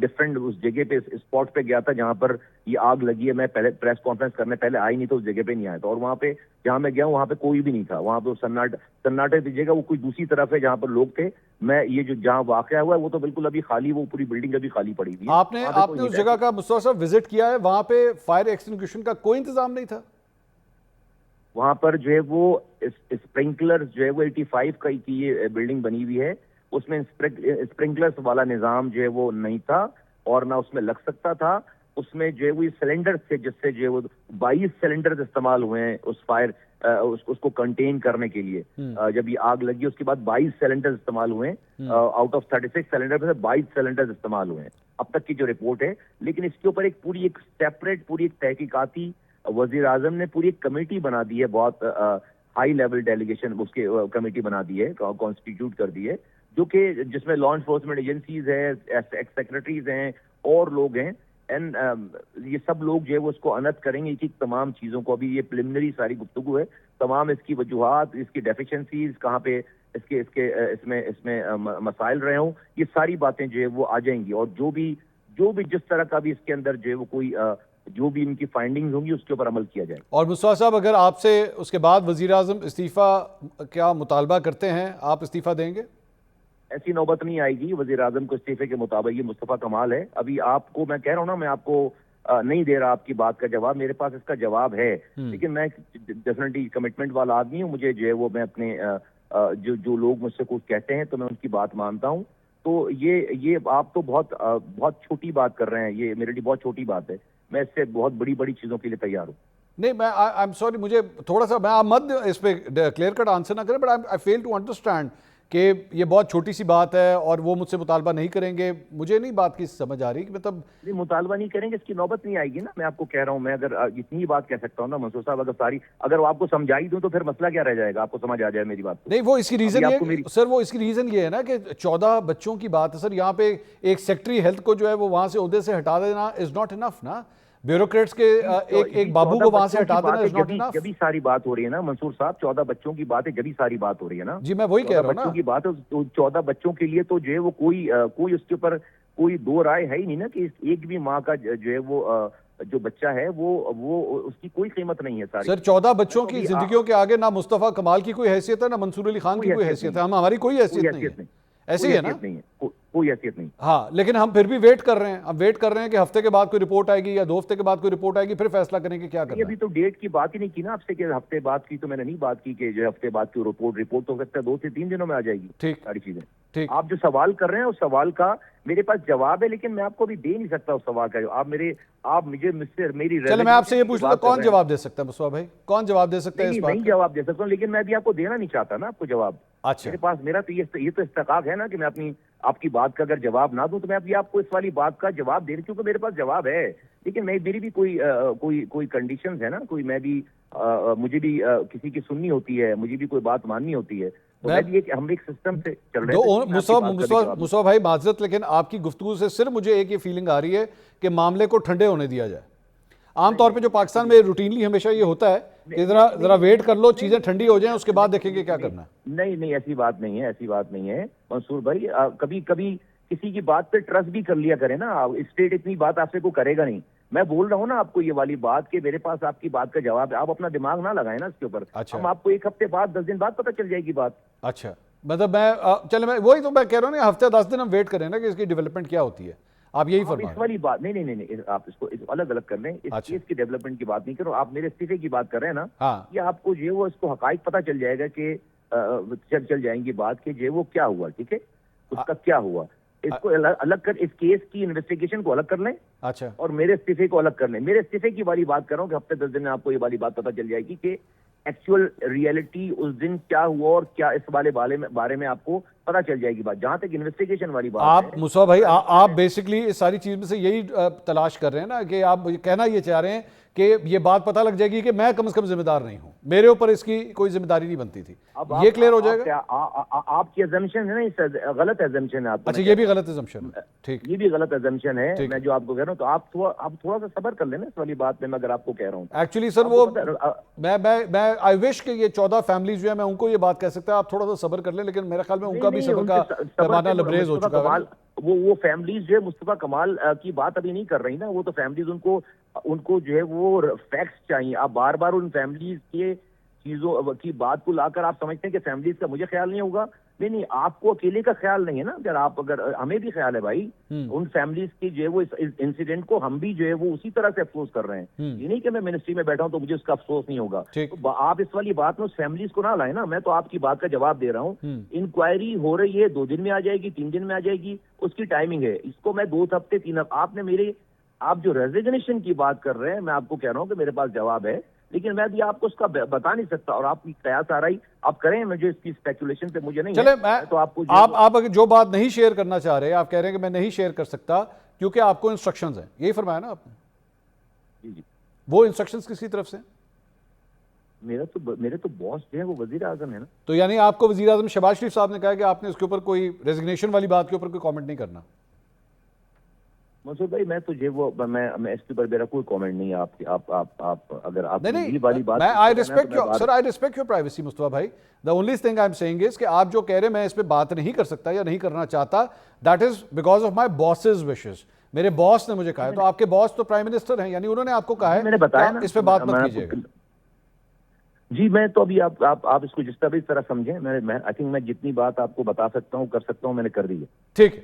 Different اس جگہ پہ spot پہ گیا تھا جہاں پر یہ آگ لگی ہے. میں پہلے پریس کانفرنس کرنے پہلے آئی نہیں تو اس جگہ پہ نہیں آیا تھا, اور وہاں پہ جہاں میں گیا ہوں وہاں پہ کوئی بھی نہیں تھا. وہاں پہ سناٹے دیجیے گا, وہ کوئی دوسری طرف ہے جہاں پر لوگ تھے. میں یہ جو جہاں واقعہ ہوا ہے وہ تو بالکل ابھی خالی, وہ پوری بلڈنگ ابھی خالی پڑی ہوئی ہے. آپ نے اس جگہ کا مصطفیٰ صاحب وزٹ کیا ہے, وہاں پہ فائر ایکسٹنگویشن کا کوئی انتظام نہیں تھا؟ وہاں پر جو ہے وہ اسپرنکلر جو ہے وہ 85 کی یہ بلڈنگ بنی ہوئی ہے, اس میں اسپرنکلرز والا نظام جو ہے وہ نہیں تھا اور نہ اس میں لگ سکتا تھا. اس میں جو ہے وہ سلنڈر تھے جس سے جو ہے وہ 22 سلنڈر استعمال ہوئے ہیں اس فائر اس کو کنٹین کرنے کے لیے. جب یہ آگ لگی اس کے بعد 22 سلنڈر استعمال ہوئے ہیں, آؤٹ آف 36 سلنڈر میں سے 22 سلنڈر استعمال ہوئے ہیں اب تک کی جو رپورٹ ہے. لیکن اس کے اوپر ایک سیپریٹ پوری تحقیقاتی وزیر اعظم نے پوری ایک کمیٹی بنا دی ہے, بہت ہائی لیول ڈیلیگیشن اس کے کمیٹی بنا دی ہے, کانسٹیٹیوٹ کر دی ہے, جو کہ جس میں لا انفورسمنٹ ایجنسیز ہیں, ایکس سیکرٹریز ہیں اور لوگ ہیں. اینڈ یہ سب لوگ جو ہے وہ اس کو انت کریں گے کہ تمام چیزوں کو. ابھی یہ پریلیمنری ساری گفتگو ہے, تمام اس کی وجوہات, اس کی ڈیفیشنسیز کہاں پہ اس میں مسائل رہے ہوں, یہ ساری باتیں جو ہے وہ آ جائیں گی. اور جو بھی جس طرح کا بھی اس کے اندر جو ہے وہ کوئی جو بھی ان کی فائنڈنگز ہوں گی اس کے اوپر عمل کیا جائے. اور مصطفیٰ صاحب اگر آپ سے اس کے بعد وزیر اعظم استعفیٰ کیا مطالبہ کرتے ہیں, آپ استعفیٰ دیں گے؟ ایسی نوبت نہیں آئے گی وزیر اعظم کو استعفے کے مطابق. یہ مصطفیٰ کمال ہے. ابھی آپ کو میں کہہ رہا ہوں نا, میں آپ کو نہیں دے رہا آپ کی بات کا جواب, میرے پاس اس کا جواب ہے, لیکن میں ڈیفینیٹلی کمٹمنٹ والا آدمی ہوں. مجھے جو ہے وہ میں اپنے جو لوگ مجھ سے کچھ کہتے ہیں تو میں ان کی بات مانتا ہوں. تو یہ آپ تو بہت چھوٹی بات کر رہے ہیں, یہ میرے لیے بہت چھوٹی بات ہے. میں اس سے بہت بڑی چیزوں کے لیے تیار ہوں. نہیں, میں آئی ایم سوری, مجھے تھوڑا سا, میں آپ مت اس پہ کلیئر کٹ آنسر نہ کریں, but I feel to understand کہ یہ بہت چھوٹی سی بات ہے اور وہ مجھ سے مطالبہ نہیں کریں گے. مجھے نہیں بات کی سمجھ آ رہی کہ مطلب نہیں, مطالبہ نہیں کریں گے, اس کی نوبت نہیں آئے گی نا. میں آپ کو کہہ رہا ہوں, میں اگر اتنی بات کہہ سکتا ہوں نا منصور صاحب, اگر آپ کو سمجھائی دوں تو پھر مسئلہ کیا رہ جائے گا, آپ کو سمجھ آ جائے میری بات. نہیں, وہ اس کی ریزن یہ سر, وہ اس کی ریزن یہ ہے نا کہ 14 بچوں کی بات ہے سر. یہاں پہ ایک سیکٹری ہیلتھ کو جو ہے وہ وہاں سے عہدے سے ہٹا دینا از ناٹ انف نا. بیوروکریٹس کے ایک بابو کو وہاں سے ہٹا دینا is not enough. جبھی ساری بات ہو رہی ہے نا منصور صاحب, 14 بچوں کی بات ہے, جبھی ساری بات ہو رہی ہے نا. جی میں وہی کہہ رہا ہوں نا, بچوں کی بات ہے, 14 بچوں کے لیے تو جو ہے وہ کوئی اس کے اوپر کوئی دو رائے ہے ہی نہیں نا کہ ایک بھی ماں کا جو ہے وہ جو بچہ ہے وہ اس کی کوئی قیمت نہیں ہے. ساری سر 14 بچوں کی زندگیوں کے آگے نہ مصطفیٰ کمال کی کوئی حیثیت ہے, نہ منصور علی خان کی کوئی حیثیت ہے. ہماری کوئی حیثیت نہیں ہے, ایسے ہی ہے نا, کوئی حیثیت نہیں. ہاں, لیکن ہم پھر بھی ویٹ کر رہے ہیں. ہم ویٹ کر رہے ہیں کہ ہفتے کے بعد کوئی رپورٹ آئے گی یا 2 ہفتے کے بعد کوئی رپورٹ آئے گی, پھر فیصلہ کریں کہ کیا کرنا ہے. ابھی تو ڈیٹ کی بات ہی نہیں کی نا آپ سے کہ ہفتے بعد کی, تو میں نے نہیں بات کی کہ جو ہفتے بعد کی رپورٹ تو ہو سکتا ہے 2 سے 3 دنوں میں آ جائے گی. ٹھیک, ساری چیزیں ٹھیک. آپ جو سوال کر رہے ہیں اس سوال کا میرے پاس جواب ہے, لیکن میں آپ کو بھی دے نہیں سکتا اس سوال کا. آپ مجھے میری چلے میں آپ سے یہ پوچھ لوں, کون جواب دے سکتا ہے مصطفیٰ بھائی, کون جواب دے سکتا ہے اس بات کا؟ نہیں جواب دے سکتا ہوں, لیکن میں بھی آپ کو دینا نہیں چاہتا نا آپ کو جواب. اچھا, میرے پاس میرا تو یہ تو استحقاق ہے نا کہ میں آپ کی بات کا اگر جواب نہ دوں تو میں ابھی آپ کو اس والی بات کا جواب دے رہی, کیونکہ میرے پاس جواب ہے. لیکن میری بھی کوئی کنڈیشنز ہے نا, مجھے بھی کسی کی سننی ہوتی ہے, مجھے بھی کوئی بات ماننی ہوتی ہے. ہم ایک سسٹم سے چل رہے ہیں. مصطفیٰ بھائی معذرت, لیکن آپ کی گفتگو سے صرف مجھے ایک یہ فیلنگ آ رہی ہے کہ معاملے کو ٹھنڈے ہونے دیا جائے. عام طور پہ جو پاکستان میں روٹینلی ہمیشہ یہ ہوتا ہے کہ ذرا ویٹ کر لو, چیزیں ٹھنڈی ہو جائیں, اس کے بعد دیکھیں گے کیا کرنا ہے. نہیں, ایسی بات نہیں ہے منصور بھائی. کبھی کسی کی بات پہ ٹرسٹ بھی کر لیا کرے نا. اسٹیٹ اتنی بات آپ سے کوئی کرے گا نہیں. میں بول رہا ہوں نا آپ کو یہ والی بات کہ میرے پاس آپ کی بات کا جواب ہے, آپ اپنا دماغ نہ لگائیں نا اس کے اوپر. ہم آپ کو 1 ہفتے بعد 10 دن بعد پتہ چل جائے گی بات. اچھا, مطلب میں وہی تو میں کہہ رہا ہوں نا, ہفتے 10 دن ہم ویٹ کریں نا کہ اس کی ڈیولپمنٹ کیا ہوتی ہے. آپ یہی فرما اس والی بات نہیں, آپ اس کو الگ کر لیں. اس کیس کی ڈیولپمنٹ کی بات نہیں کرو, آپ میرے استعفے کی بات کر رہے ہیں نا. یہ آپ کو جو اس کو حقائق پتہ چل جائے گا کہ چل جائیں گی بات کہ جو وہ کیا ہوا. ٹھیک ہے, اس کا کیا ہوا, اس کو الگ کر, اس کیس کی انویسٹیگیشن کو الگ کر لیں. اچھا, اور میرے استعفے کو الگ کر لیں. میرے استعفے کی والی بات کر رہا ہوں کہ ہفتے 10 دن میں آپ کو یہ والی بات پتہ چل جائے گی کہ ایکچوئل ریئلٹی اس دن کیا ہوا اور کیا اس بارے میں آپ کو پتہ چل جائے گی بات. جہاں تک انویسٹیگیشن والی بات آپ مصطفیٰ بھائی, آپ بیسکلی اس ساری چیز میں سے یہی تلاش کر رہے ہیں نا کہ آپ کہنا یہ چاہ رہے ہیں کہ یہ بات پتہ لگ جائے گی کہ میں کم از کم ذمہ دار نہیں ہوں, میرے اوپر اس کی کوئی ذمہ داری نہیں بنتی تھی. یہ کلیئر ہو جائے گا. آپ کی ایزمپشن ہے نا, غلط ایزمپشن ہے آپ. اچھا, یہ بھی غلط ایزمپشن ہے. ٹھیک, یہ بھی غلط ایزمپشن ہے. میں جو آپ کو کہہ رہا ہوں تو آپ تھوڑا سا صبر کر لینا اس والی بات میں اگر آپ کو کہہ رہا ہوں. ایکچولی سر وہ میں آئی وش کہ یہ 14 فیملیز جو ہے میں ان کو یہ بات کہہ سکتا ہے, آپ تھوڑا سا صبر کر لیں, لیکن میرے خیال میں ان کا بھی صبر کا پیمانہ لبریز ہو چکا ہے. وہ فیملیز جو ہے مصطفیٰ کمال کی بات ابھی نہیں کر رہی نا. وہ تو فیملیز ان کو جو ہے وہ فیکٹس چاہیے. آپ بار بار ان فیملیز کے چیزوں کی بات کو لا کر آپ سمجھتے ہیں کہ فیملیز کا مجھے خیال نہیں ہوگا. نہیں, آپ کو اکیلے کا خیال نہیں ہے نا. اگر ہمیں بھی خیال ہے بھائی ان فیملیز کی جو ہے وہ اس انسیڈنٹ کو ہم بھی جو ہے وہ اسی طرح سے افسوس کر رہے ہیں. یہ نہیں کہ میں منسٹری میں بیٹھا ہوں تو مجھے اس کا افسوس نہیں ہوگا. تو آپ اس والی بات میں اس فیملیز کو نہ لائیں نا. میں تو آپ کی بات کا جواب دے رہا ہوں. انکوائری ہو رہی ہے, 2 دن میں آ جائے گی, 3 دن میں آ جائے گی, اس کی ٹائمنگ ہے. اس کو میں 2 ہفتے 3 ہفتے آپ جو ریزگنیشن کی بات کر رہے ہیں, میں آپ کو کہہ رہا ہوں کہ میرے پاس جواب ہے, لیکن میں بھی آپ کو اس کا بتا نہیں سکتا. اور آپ کی قیاس آ رہی آپ کریں, مجھے اس کی اسپیکولیشن سے مجھے نہیں چلے ہے. تو آپ کو آپ اگر جو بات نہیں شیئر کرنا چاہ رہے, آپ کہہ رہے ہیں کہ میں نہیں شیئر کر سکتا کیونکہ آپ کو انسٹرکشنز ہیں, یہی فرمایا نا آپ نے؟ جی وہ انسٹرکشنز کس کی طرف سے؟ میرے تو باس جو ہے وہ وزیر اعظم ہے نا. تو یعنی آپ کو وزیر اعظم شہباز شریف صاحب نے کہا کہ آپ نے اس کے اوپر کوئی ریزگنیشن والی بات کے اوپر کوئی کامنٹ نہیں کرنا؟ منصور بھائی میں تو جو وہ میں اس کے اوپر میرا کوئی کامنٹ نہیں ہے. آپ اگر آپ نہیں, والی بات میں I respect your privacy مصطفیٰ بھائی. The only thing I'm saying is کہ آپ جو کہہ رہے ہیں میں اس پہ بات نہیں کر سکتا یا نہیں کرنا چاہتا, that is because of my boss's wishes. میرے باس نے مجھے کہا ہے, تو آپ کے باس تو پرائم منسٹر ہیں, یعنی انہوں نے آپ کو کہا ہے میں نے بتایا نا اس پہ بات مت کیجیے گا. جی میں تو ابھی آپ اس کو جس طرح بھی اس طرح سمجھیں. میں I think میں جتنی بات آپ کو بتا سکتا ہوں کر سکتا ہوں میں نے کر دی ہے. ٹھیک ہے.